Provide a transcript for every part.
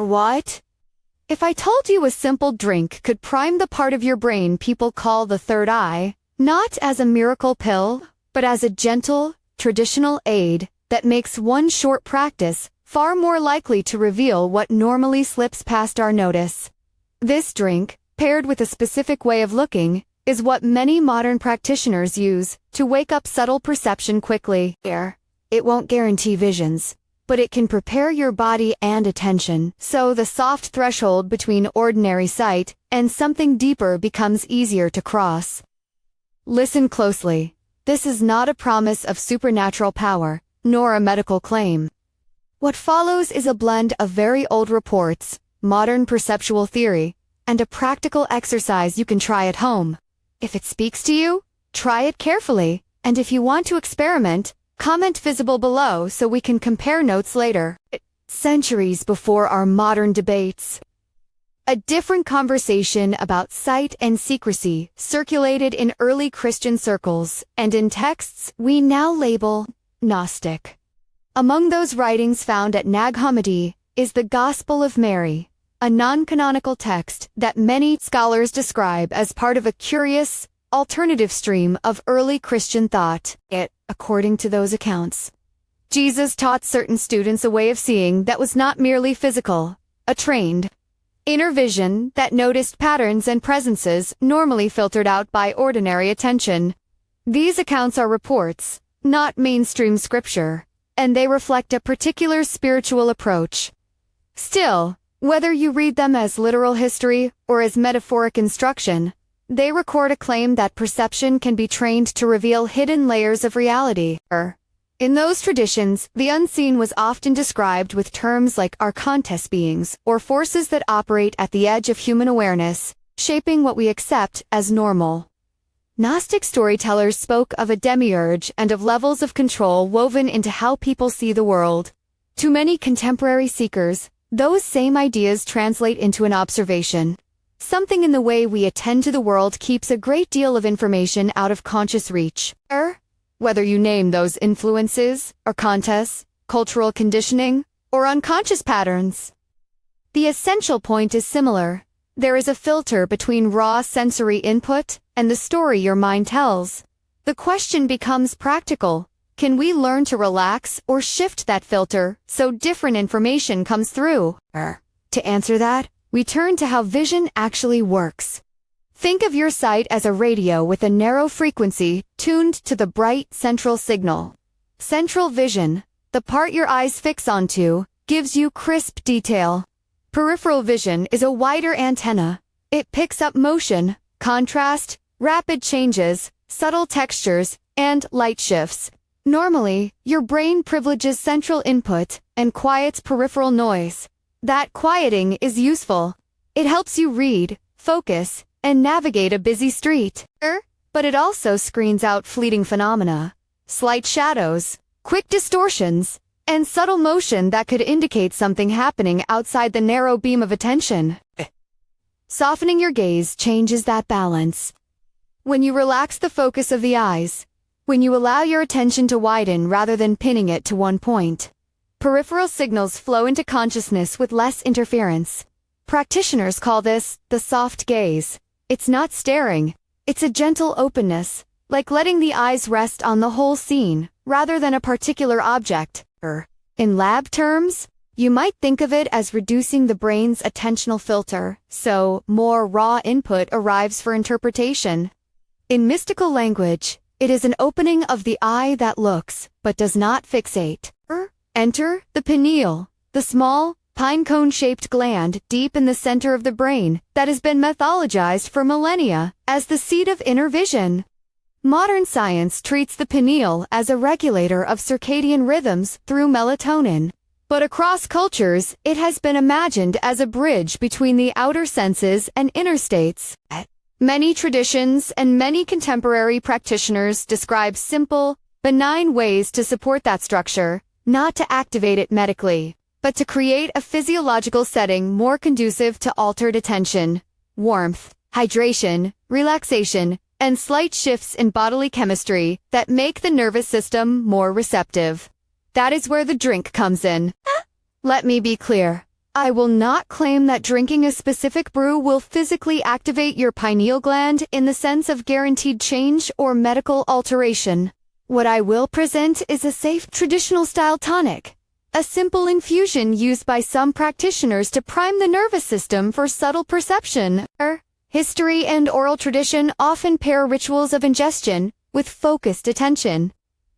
What? If I told you a simple drink could prime the part of your brain people call the third eye, not as a miracle pill, but as a gentle, traditional aid that makes one short practice far more likely to reveal what normally slips past our notice. This drink, paired with a specific way of looking, is what many modern practitioners use to wake up subtle perception quickly. It won't guarantee visions, but it can prepare your body and attention, so the soft threshold between ordinary sight and something deeper becomes easier to cross. Listen closely. This is not a promise of supernatural power, nor a medical claim. What follows is a blend of very old reports, modern perceptual theory, and a practical exercise you can try at home. If it speaks to you, try it carefully, and if you want to experiment, comment visible below so we can compare notes later. Centuries before our modern debates. A different conversation about sight and secrecy circulated in early Christian circles and in texts we now label Gnostic. Among those writings found at Nag Hammadi is the Gospel of Mary, a non-canonical text that many scholars describe as part of a curious, alternative stream of early Christian thought. According to those accounts, Jesus taught certain students a way of seeing that was not merely physical, a trained inner vision that noticed patterns and presences normally filtered out by ordinary attention. These accounts are reports, not mainstream scripture, and they reflect a particular spiritual approach. Still, whether you read them as literal history or as metaphoric instruction, they record a claim that perception can be trained to reveal hidden layers of reality. In those traditions, the unseen was often described with terms like archontes beings, or forces that operate at the edge of human awareness, shaping what we accept as normal. Gnostic storytellers spoke of a demiurge and of levels of control woven into how people see the world. To many contemporary seekers, those same ideas translate into an observation. Something in the way we attend to the world keeps a great deal of information out of conscious reach. Whether you name those influences, archontes, cultural conditioning, or unconscious patterns. The essential point is similar. There is a filter between raw sensory input and the story your mind tells. The question becomes practical. Can we learn to relax or shift that filter so different information comes through? To answer that, we turn to how vision actually works. Think of your sight as a radio with a narrow frequency tuned to the bright central signal. Central vision, the part your eyes fix onto, gives you crisp detail. Peripheral vision is a wider antenna. It picks up motion, contrast, rapid changes, subtle textures, and light shifts. Normally, your brain privileges central input and quiets peripheral noise. That quieting is useful. It helps you read, focus, and navigate a busy street. But it also screens out fleeting phenomena, slight shadows, quick distortions, and subtle motion that could indicate something happening outside the narrow beam of attention. Softening your gaze changes that balance. When you relax the focus of the eyes, when you allow your attention to widen rather than pinning it to one point, peripheral signals flow into consciousness with less interference. Practitioners call this the soft gaze. It's not staring, it's a gentle openness, like letting the eyes rest on the whole scene, rather than a particular object. In lab terms, you might think of it as reducing the brain's attentional filter, so more raw input arrives for interpretation. In mystical language, it is an opening of the eye that looks, but does not fixate. Enter the pineal, the small, pine cone-shaped gland deep in the center of the brain that has been mythologized for millennia as the seat of inner vision. Modern science treats the pineal as a regulator of circadian rhythms through melatonin. But across cultures, it has been imagined as a bridge between the outer senses and inner states. Many traditions and many contemporary practitioners describe simple, benign ways to support that structure, not to activate it medically, but to create a physiological setting more conducive to altered attention, warmth, hydration, relaxation, and slight shifts in bodily chemistry that make the nervous system more receptive. That is where the drink comes in. Let me be clear. I will not claim that drinking a specific brew will physically activate your pineal gland in the sense of guaranteed change or medical alteration. What I will present is a safe traditional-style tonic, a simple infusion used by some practitioners to prime the nervous system for subtle perception. History and oral tradition often pair rituals of ingestion with focused attention.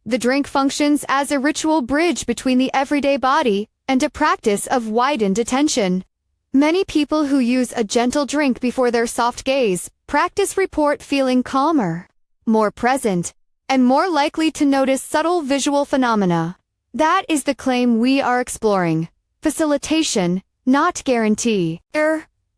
The drink functions as a ritual bridge between the everyday body and a practice of widened attention. Many people who use a gentle drink before their soft gaze practice report feeling calmer, more present, and more likely to notice subtle visual phenomena. That is the claim we are exploring. Facilitation, not guarantee.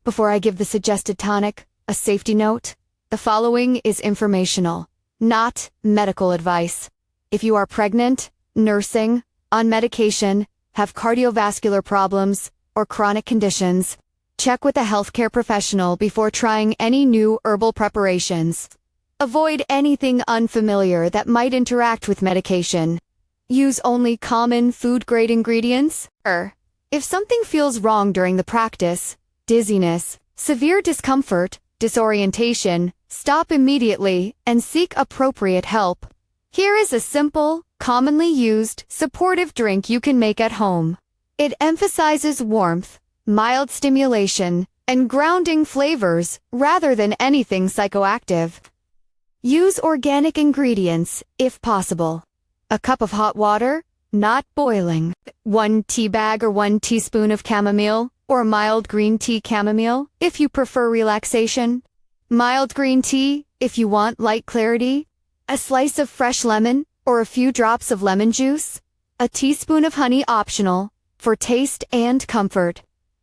Before I give the suggested tonic, a safety note. The following is informational, not medical advice. If you are pregnant, nursing, on medication, have cardiovascular problems, or chronic conditions, check with a healthcare professional before trying any new herbal preparations. Avoid anything unfamiliar that might interact with medication. Use only common food-grade ingredients. If something feels wrong during the practice, dizziness, severe discomfort, disorientation, stop immediately and seek appropriate help. Here is a simple, commonly used, supportive drink you can make at home. It emphasizes warmth, mild stimulation, and grounding flavors rather than anything psychoactive. Use organic ingredients, if possible. A cup of hot water, not boiling. 1 tea bag or 1 teaspoon of chamomile, or mild green tea chamomile, if you prefer relaxation. Mild green tea, if you want light clarity. A slice of fresh lemon, or a few drops of lemon juice. A teaspoon of honey optional, for taste and comfort.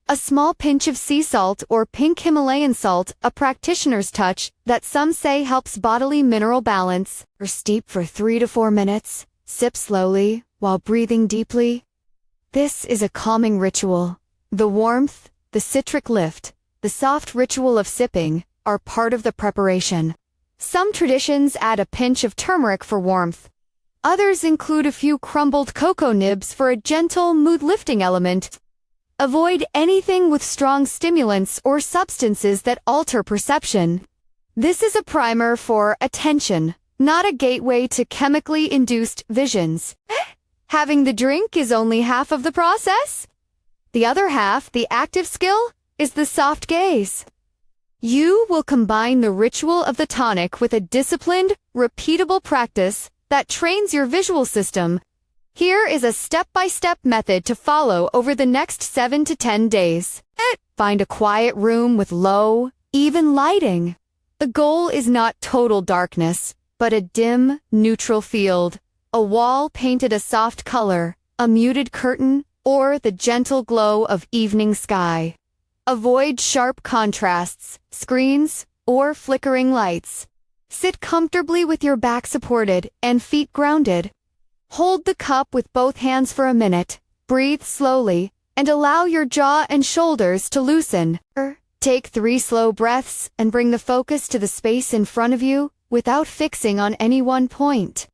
A small pinch of sea salt or pink Himalayan salt, a practitioner's touch that some say helps bodily mineral balance. Or steep for 3 to 4 minutes. Sip slowly, while breathing deeply. This is a calming ritual. The warmth, the citric lift, the soft ritual of sipping, are part of the preparation. Some traditions add a pinch of turmeric for warmth. Others include a few crumbled cocoa nibs for a gentle, mood-lifting element. Avoid anything with strong stimulants or substances that alter perception. This is a primer for attention, not a gateway to chemically induced visions. Having the drink is only half of the process. The other half, the active skill, is the soft gaze. You will combine the ritual of the tonic with a disciplined, repeatable practice that trains your visual system. Here is a step-by-step method to follow over the next 7 to 10 days. Find a quiet room with low, even lighting. The goal is not total darkness, but a dim, neutral field. A wall painted a soft color, a muted curtain, or the gentle glow of evening sky. Avoid sharp contrasts, screens, or flickering lights. Sit comfortably with your back supported and feet grounded. Hold the cup with both hands for a minute, breathe slowly, and allow your jaw and shoulders to loosen. Take 3 slow breaths and bring the focus to the space in front of you without fixing on any one point.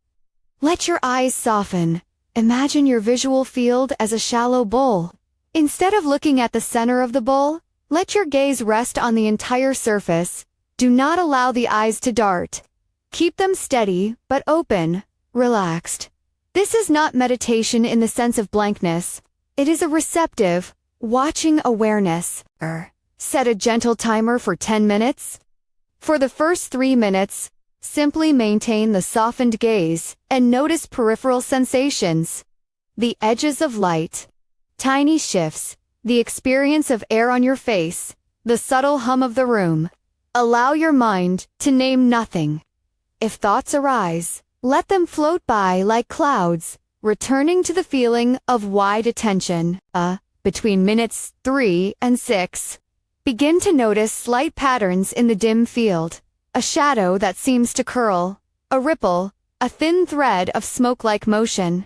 Let your eyes soften. Imagine your visual field as a shallow bowl. Instead of looking at the center of the bowl, let your gaze rest on the entire surface. Do not allow the eyes to dart. Keep them steady, but open, relaxed. This is not meditation in the sense of blankness. It is a receptive, watching awareness. Set a gentle timer for 10 minutes. For the first 3 minutes, simply maintain the softened gaze and notice peripheral sensations. The edges of light, tiny shifts, the experience of air on your face, the subtle hum of the room. Allow your mind to name nothing. If thoughts arise, let them float by like clouds, returning to the feeling of wide attention. Between minutes 3 and 6, begin to notice slight patterns in the dim field. A shadow that seems to curl, a ripple, a thin thread of smoke-like motion.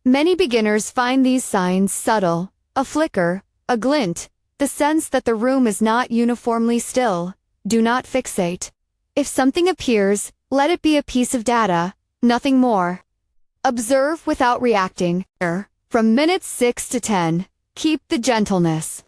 Many beginners find these signs subtle, a flicker, a glint, the sense that the room is not uniformly still. Do not fixate. If something appears, let it be a piece of data, nothing more. Observe without reacting. From minutes 6 to 10, keep the gentleness.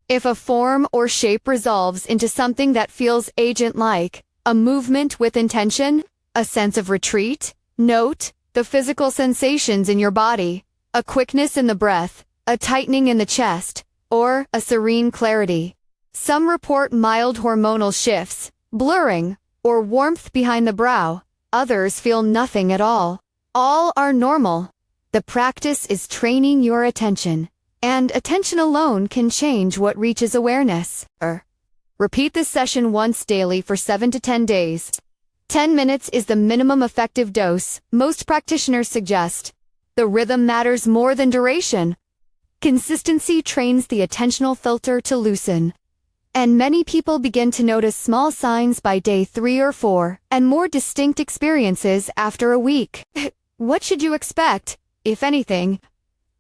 If a form or shape resolves into something that feels agent-like, a movement with intention, a sense of retreat, note the physical sensations in your body, a quickness in the breath, a tightening in the chest, or a serene clarity. Some report mild hormonal shifts, blurring, or warmth behind the brow. Others feel nothing at all. All are normal. The practice is training your attention, and attention alone can change what reaches awareness. Repeat this session once daily for 7 to 10 days. 10 minutes is the minimum effective dose most practitioners suggest. The rhythm matters more than duration. Consistency trains the attentional filter to loosen. And many people begin to notice small signs by day 3 or 4, and more distinct experiences after a week. What should you expect, if anything?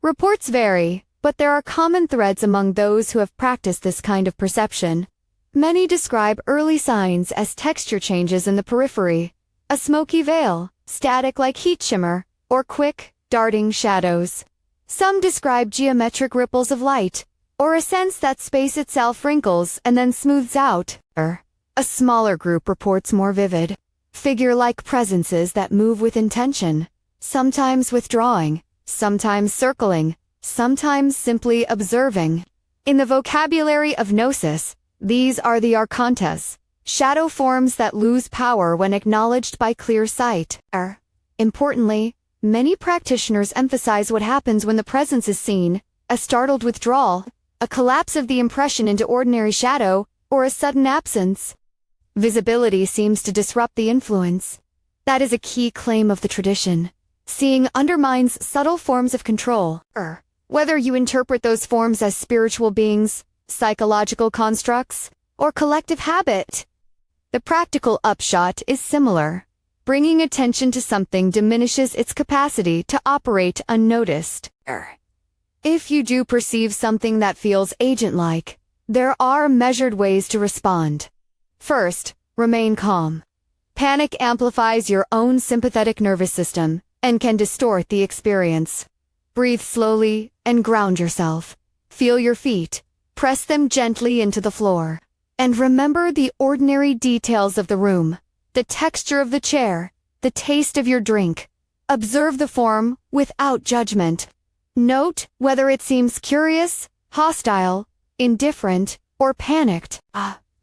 Reports vary, but there are common threads among those who have practiced this kind of perception. Many describe early signs as texture changes in the periphery, a smoky veil, static like heat shimmer, or quick, darting shadows. Some describe geometric ripples of light, or a sense that space itself wrinkles and then smooths out. A smaller group reports more vivid, figure-like presences that move with intention, sometimes withdrawing, sometimes circling, sometimes simply observing. In the vocabulary of gnosis, these are the archontas, shadow forms that lose power when acknowledged by clear sight. Importantly, many practitioners emphasize what happens when the presence is seen: a startled withdrawal, a collapse of the impression into ordinary shadow, or a sudden absence. Visibility seems to disrupt the influence. That is a key claim of the tradition. Seeing undermines subtle forms of control. Whether you interpret those forms as spiritual beings, psychological constructs, or collective habit, the practical upshot is similar. Bringing attention to something diminishes its capacity to operate unnoticed. If you do perceive something that feels agent-like, there are measured ways to respond. First, remain calm. Panic amplifies your own sympathetic nervous system and can distort the experience. Breathe slowly and ground yourself. Feel your feet. Press them gently into the floor. And remember the ordinary details of the room, the texture of the chair, the taste of your drink. Observe the form without judgment. Note whether it seems curious, hostile, indifferent, or panicked.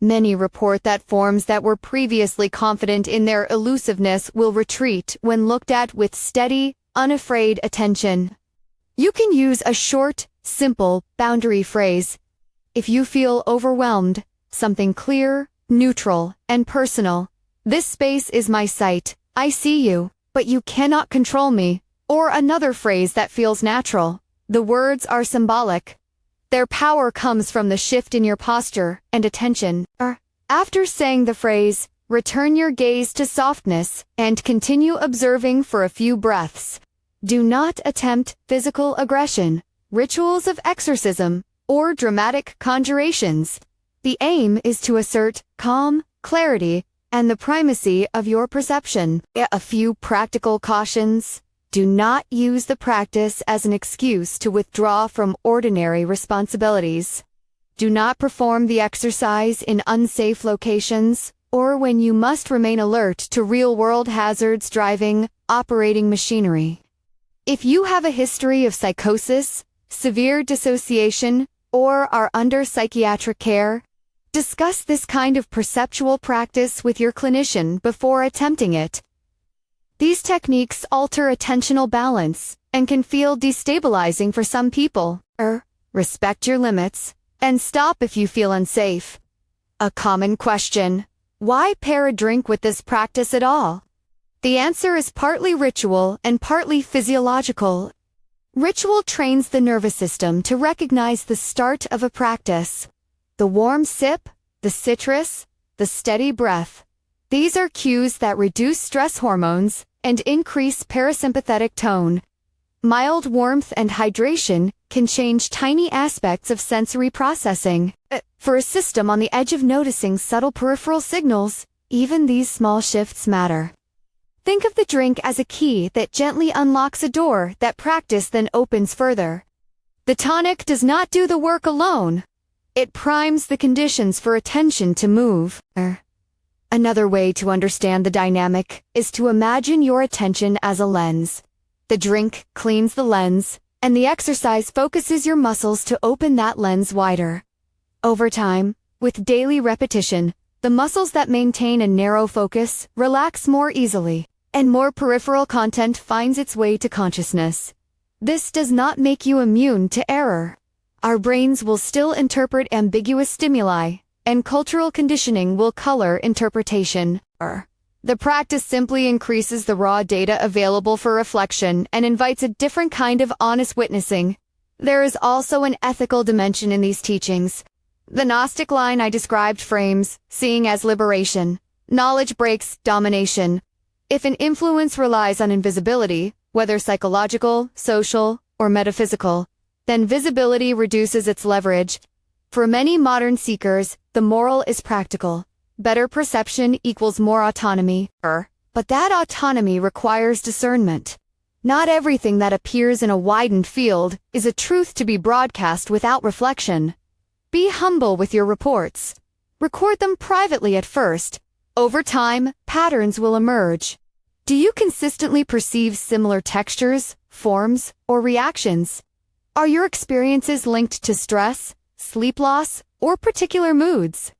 Many report that forms that were previously confident in their elusiveness will retreat when looked at with steady, unafraid attention. You can use a short, simple boundary phrase. If you feel overwhelmed, something clear, neutral, and personal. This space is my sight. I see you, but you cannot control me. Or another phrase that feels natural. The words are symbolic. Their power comes from the shift in your posture and attention. After saying the phrase, return your gaze to softness and continue observing for a few breaths. Do not attempt physical aggression, rituals of exorcism, or dramatic conjurations. The aim is to assert calm, clarity, and the primacy of your perception. A few practical cautions. Do not use the practice as an excuse to withdraw from ordinary responsibilities. Do not perform the exercise in unsafe locations, or when you must remain alert to real-world hazards driving, operating machinery. If you have a history of psychosis, severe dissociation, or are under psychiatric care, discuss this kind of perceptual practice with your clinician before attempting it. These techniques alter attentional balance and can feel destabilizing for some people. Respect your limits and stop if you feel unsafe. A common question: why pair a drink with this practice at all? The answer is partly ritual and partly physiological. Ritual trains the nervous system to recognize the start of a practice. The warm sip, the citrus, the steady breath. These are cues that reduce stress hormones and increase parasympathetic tone. Mild warmth and hydration can change tiny aspects of sensory processing. For a system on the edge of noticing subtle peripheral signals, even these small shifts matter. Think of the drink as a key that gently unlocks a door that practice then opens further. The tonic does not do the work alone. It primes the conditions for attention to move. Another way to understand the dynamic is to imagine your attention as a lens. The drink cleans the lens, and the exercise focuses your muscles to open that lens wider. Over time, with daily repetition, the muscles that maintain a narrow focus relax more easily, and more peripheral content finds its way to consciousness. This does not make you immune to error. Our brains will still interpret ambiguous stimuli, and cultural conditioning will color interpretation. The practice simply increases the raw data available for reflection and invites a different kind of honest witnessing. There is also an ethical dimension in these teachings. The Gnostic line I described frames seeing as liberation. Knowledge breaks domination. If an influence relies on invisibility, whether psychological, social, or metaphysical, then visibility reduces its leverage. For many modern seekers, the moral is practical. Better perception equals more autonomy. But that autonomy requires discernment. Not everything that appears in a widened field is a truth to be broadcast without reflection. Be humble with your reports. Record them privately at first. Over time, patterns will emerge. Do you consistently perceive similar textures, forms, or reactions? Are your experiences linked to stress, sleep loss, or particular moods?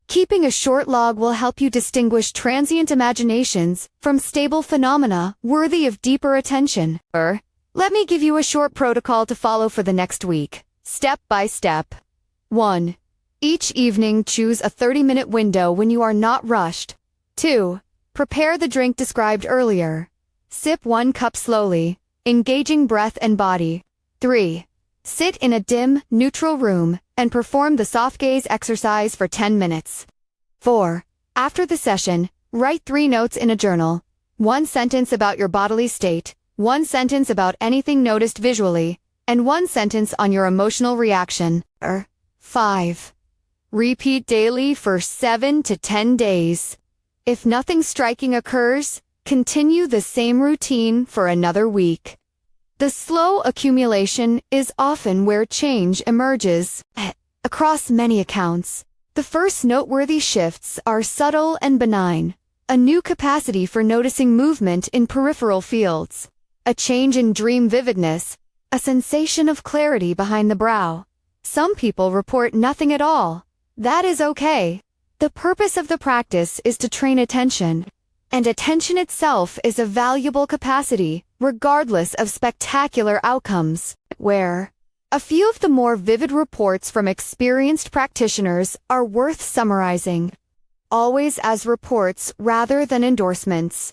Keeping a short log will help you distinguish transient imaginations from stable phenomena worthy of deeper attention. Let me give you a short protocol to follow for the next week, step by step. 1. Each evening choose a 30-minute window when you are not rushed. 2. Prepare the drink described earlier. Sip 1 cup slowly, engaging breath and body. 3. Sit in a dim, neutral room and perform the soft gaze exercise for 10 minutes. 4. After the session, write 3 notes in a journal. 1 sentence about your bodily state, 1 sentence about anything noticed visually, and 1 sentence on your emotional reaction. 5. Repeat daily for 7 to 10 days. If nothing striking occurs, continue the same routine for another week. The slow accumulation is often where change emerges. Across many accounts, the first noteworthy shifts are subtle and benign. A new capacity for noticing movement in peripheral fields. A change in dream vividness. A sensation of clarity behind the brow. Some people report nothing at all. That is okay. The purpose of the practice is to train attention. And attention itself is a valuable capacity, regardless of spectacular outcomes, where a few of the more vivid reports from experienced practitioners are worth summarizing, always as reports rather than endorsements.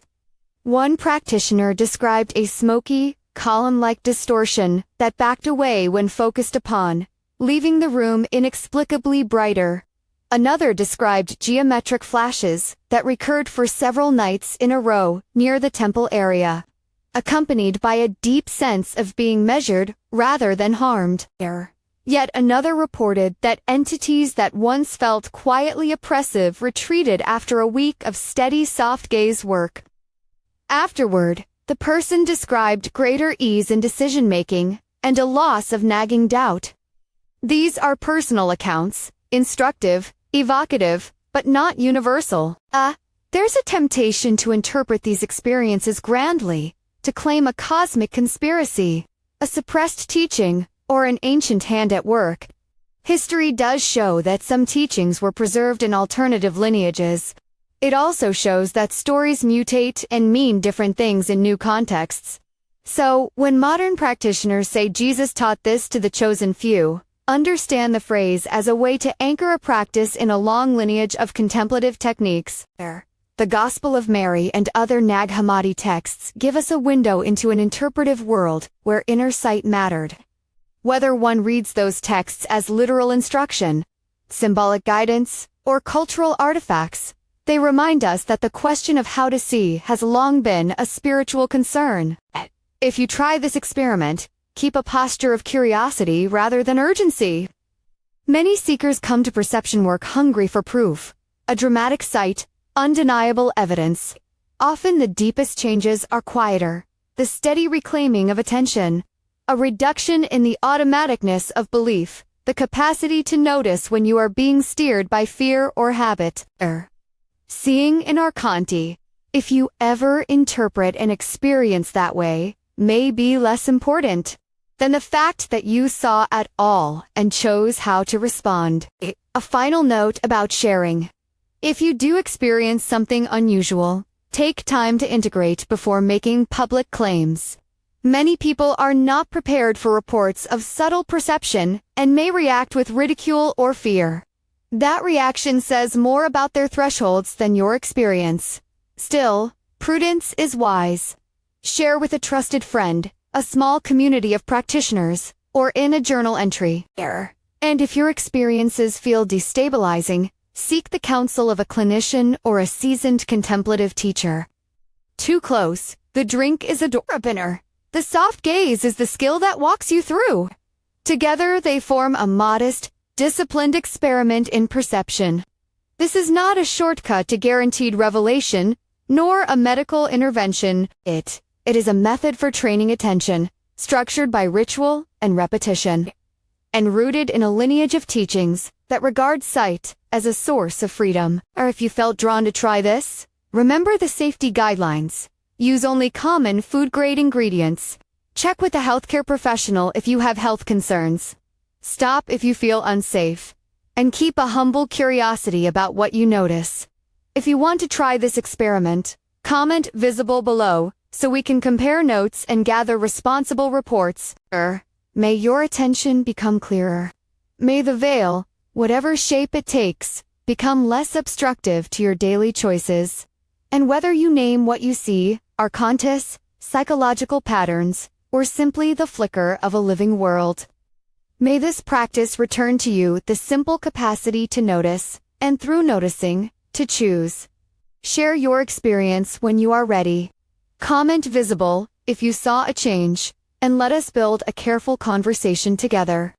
One practitioner described a smoky, column-like distortion that backed away when focused upon, leaving the room inexplicably brighter. Another described geometric flashes that recurred for several nights in a row near the temple area, accompanied by a deep sense of being measured rather than harmed. Yet another reported that entities that once felt quietly oppressive retreated after a week of steady soft gaze work. Afterward, the person described greater ease in decision-making and a loss of nagging doubt. These are personal accounts, instructive, evocative, but not universal. There's a temptation to interpret these experiences grandly, to claim a cosmic conspiracy, a suppressed teaching, or an ancient hand at work. History does show that some teachings were preserved in alternative lineages. It also shows that stories mutate and mean different things in new contexts. So, when modern practitioners say Jesus taught this to the chosen few, understand the phrase as a way to anchor a practice in a long lineage of contemplative techniques. The Gospel of Mary and other Nag Hammadi texts give us a window into an interpretive world where inner sight mattered. Whether one reads those texts as literal instruction, symbolic guidance, or cultural artifacts, they remind us that the question of how to see has long been a spiritual concern. If you try this experiment, keep a posture of curiosity rather than urgency. Many seekers come to perception work hungry for proof, a dramatic sight, undeniable evidence. Often the deepest changes are quieter, the steady reclaiming of attention, a reduction in the automaticness of belief, the capacity to notice when you are being steered by fear or habit. Seeing in Arcanti, if you ever interpret an experience that way, may be less important than the fact that you saw at all and chose how to respond. A final note about sharing. If you do experience something unusual, take time to integrate before making public claims. Many people are not prepared for reports of subtle perception and may react with ridicule or fear. That reaction says more about their thresholds than your experience. Still, prudence is wise. Share with a trusted friend, a small community of practitioners, or in a journal entry. And if your experiences feel destabilizing, seek the counsel of a clinician or a seasoned contemplative teacher. Too close, the drink is a door opener. The soft gaze is the skill that walks you through. Together they form a modest, disciplined experiment in perception. This is not a shortcut to guaranteed revelation, nor a medical intervention. It is a method for training attention, structured by ritual and repetition, and rooted in a lineage of teachings that regard sight as a source of freedom. Or if you felt drawn to try this, remember the safety guidelines. Use only common food-grade ingredients. Check with a healthcare professional if you have health concerns. Stop if you feel unsafe. And keep a humble curiosity about what you notice. If you want to try this experiment, comment visible below so we can compare notes and gather responsible reports. May your attention become clearer. May the veil, whatever shape it takes, become less obstructive to your daily choices. And whether you name what you see, Arcantis, psychological patterns, or simply the flicker of a living world, may this practice return to you the simple capacity to notice, and through noticing, to choose. Share your experience when you are ready. Comment visible if you saw a change, and let us build a careful conversation together.